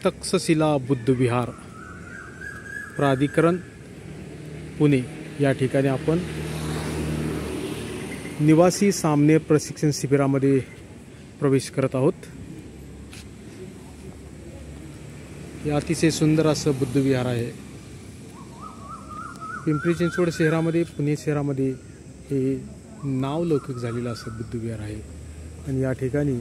तक्षशिला बुद्धविहार प्राधिकरण पुणे या ठिकाणी आपण निवासी सामने प्रशिक्षण शिबिरामध्ये प्रवेश करत आहोत। हे अतिशय सुंदर असं बुद्धविहार आहे। पिंपरी चिंचवड शहरामध्ये पुणे शहरामध्ये हे नावलौकिक झालेलं असं बुद्धविहार आहे आणि या ठिकाणी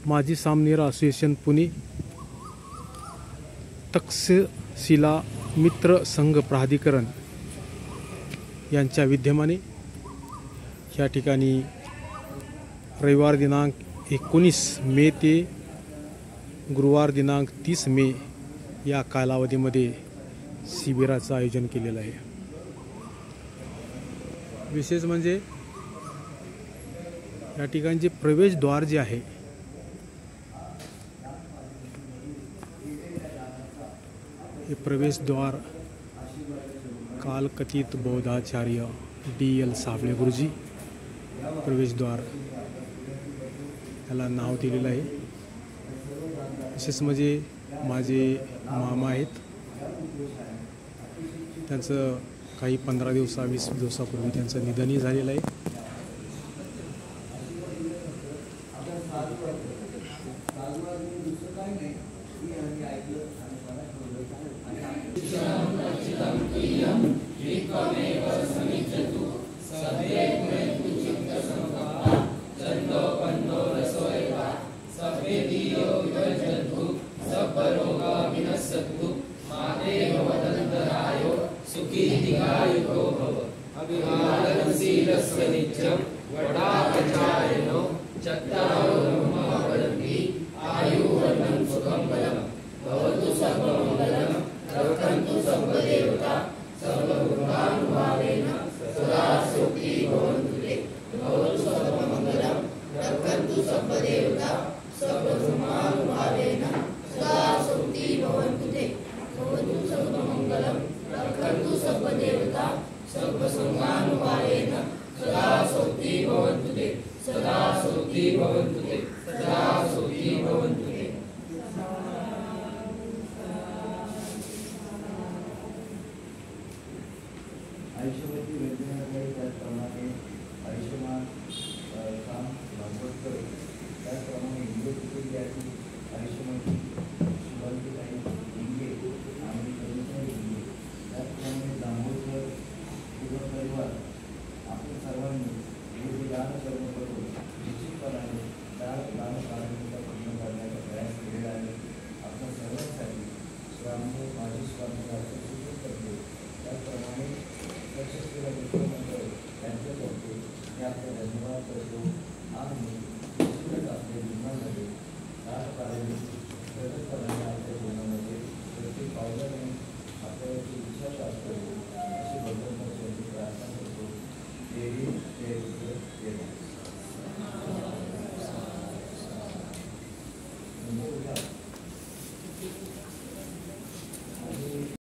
माजी सामनेर असोसिएशन पुणे तक्षशिला मित्र संघ प्राधिकरण यांच्या विद्यमाने या ठिकाणी रविवार दिनांक 19 मे ते गुरुवार दिनांक 30 मे या कालावधीमध्ये शिबिराचं आयोजन केलेलं आहे। विशेष म्हणजे या ठिकाणचे प्रवेशद्वार जे आहे हे प्रवेशद्वार कालकथित बौद्धाचार्य DL साबळे गुरुजी प्रवेशद्वार याला नाव दिलेलं आहे। विशेष म्हणजे माझे मामा आहेत, त्यांचं काही 15-20 दिवसापूर्वी त्यांचं निधनही झालेलं आहे। आयुष्यवती वेदनाकडे त्याचप्रमाणे आयुष्यमान काम भागवत त्याचप्रमाणे हिंदू कुटुंबियाची आयुष्यवती शिवाजीताई हिंगे आणि करुणाताई हिंगे त्याचप्रमाणे दामोदर पूर्ण परिवार आपण सर्वांनी हे दान कर्म करून निश्चितपणाने दान काढण्याचा पूर्ण करण्याचा प्रयास केलेला आहे। आपण सर्वांसाठी श्रावण माझी स्वामीचा करते त्याचप्रमाणे तक्षशिला मित्रमंडळ यांच्यातर्फे हे आपल्या धन्यवाद करतो आणि आपल्या जीवनामध्ये दान कार्य प्रगत करण्याचा